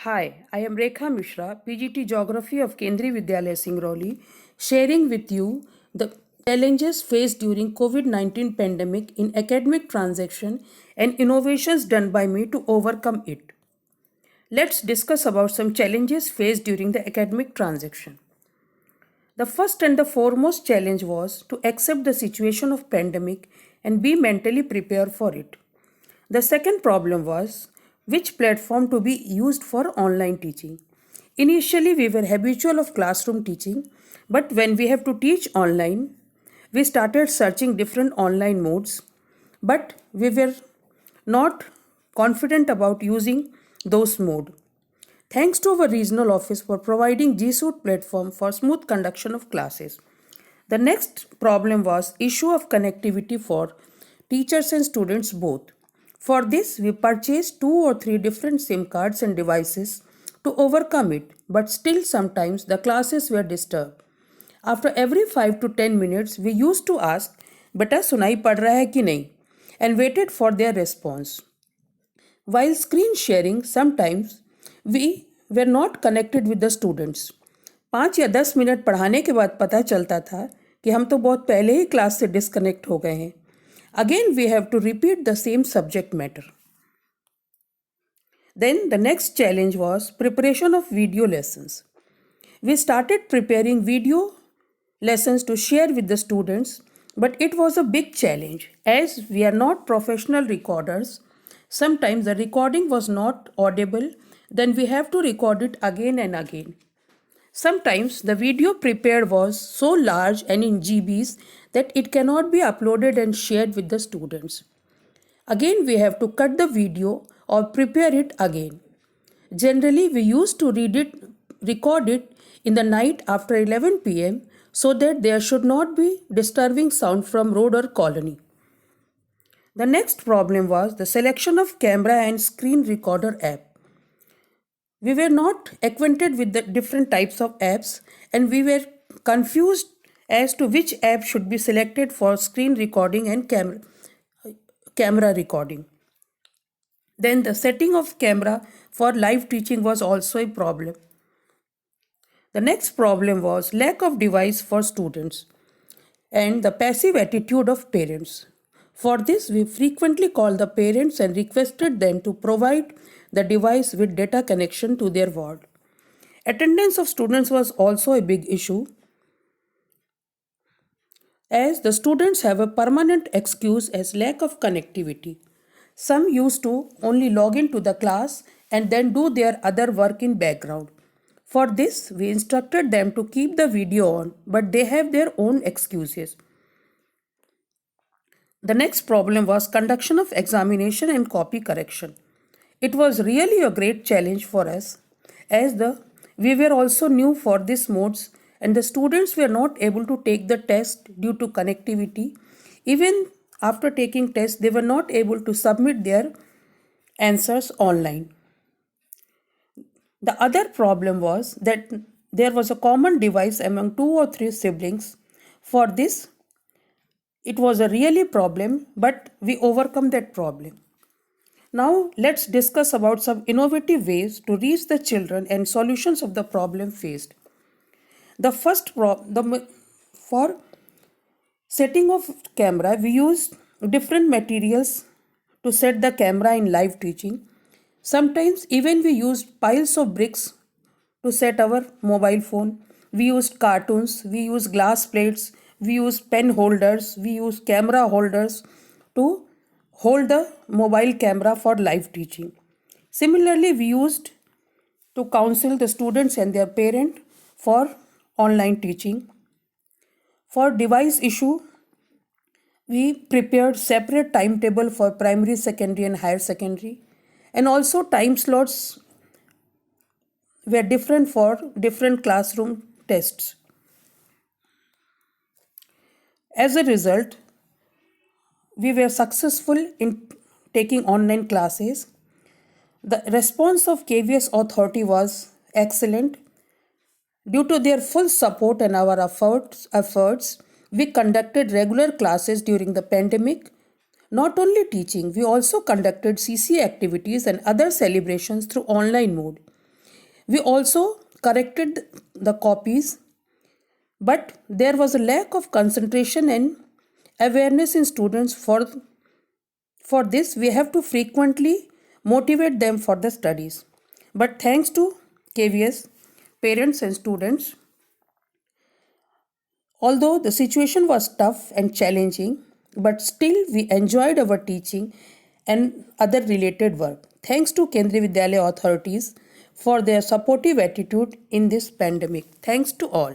Hi, I am Rekha Mishra, PGT Geography of Kendriya Vidyalaya Singrauli, sharing with you the challenges faced during COVID-19 pandemic in academic transaction and innovations done by me to overcome it. Let's discuss about some challenges faced during the academic transaction. The first and the foremost challenge was to accept the situation of pandemic and be mentally prepared for it. The second problem was which platform to be used for online teaching. Initially, we were habitual of classroom teaching, but when we have to teach online, we started searching different online modes, but we were not confident about using those modes. Thanks to our regional office for providing G Suite platform for smooth conduction of classes. The next problem was issue of connectivity for teachers and students both. For this, we purchased 2 or 3 different SIM cards and devices to overcome it, but still sometimes the classes were disturbed. After every 5 to 10 minutes, we used to ask, "Beta sunai pad raha hai ki nahi?" and waited for their response. While screen sharing, sometimes we were not connected with the students. 5 या 10 minute पढ़ाने के बाद पता चलता था कि हम तो बहुत पहले ही क्लास से डिस्कनेक्ट हो गए हैं. Again, we have to repeat the same subject matter. Then the next challenge was preparation of video lessons. We started preparing video lessons to share with the students, but it was a big challenge as we are not professional recorders. Sometimes the recording was not audible, then we have to record it again and again. Sometimes the video prepared was so large and in GBs that it cannot be uploaded and shared with the students. Again, we have to cut the video or prepare it again. Generally, we used to record it in the night after 11 pm so that there should not be disturbing sound from road or colony. The next problem was the selection of camera and screen recorder app. We were not acquainted with the different types of apps and we were confused as to which app should be selected for screen recording and camera recording. Then the setting of camera for live teaching was also a problem. The next problem was lack of device for students and the passive attitude of parents. For this, we frequently called the parents and requested them to provide the device with data connection to their ward. Attendance of students was also a big issue as the students have a permanent excuse as lack of connectivity. Some used to only log into the class and then do their other work in background. For this, we instructed them to keep the video on, but they have their own excuses. The next problem was conduction of examination and copy correction. It was really a great challenge for us as we were also new for these modes and the students were not able to take the test due to connectivity. Even after taking tests, they were not able to submit their answers online. The other problem was that there was a common device among 2 or 3 siblings. For this, it was a really problem, but we overcome that problem. Now let's discuss about some innovative ways to reach the children and solutions of the problem faced. The first for setting of camera, we used different materials to set the camera in live teaching. Sometimes even we used piles of bricks to set our mobile phone. We used cartoons, we used glass plates, we used pen holders, we used camera holders to hold the mobile camera for live teaching. Similarly, we used to counsel the students and their parent for online teaching. For device issue, we prepared separate timetable for primary, secondary and higher secondary, and also time slots were different for different classroom tests. As a result, we were successful in taking online classes. The response of KVS authority was excellent. Due to their full support and our efforts, we conducted regular classes during the pandemic. Not only teaching, we also conducted CC activities and other celebrations through online mode. We also corrected the copies, but there was a lack of concentration and awareness in students. For this, we have to frequently motivate them for the studies. But thanks to KVS, parents and students, although the situation was tough and challenging, but still we enjoyed our teaching and other related work. Thanks to Kendriya Vidyalaya authorities for their supportive attitude in this pandemic. Thanks to all.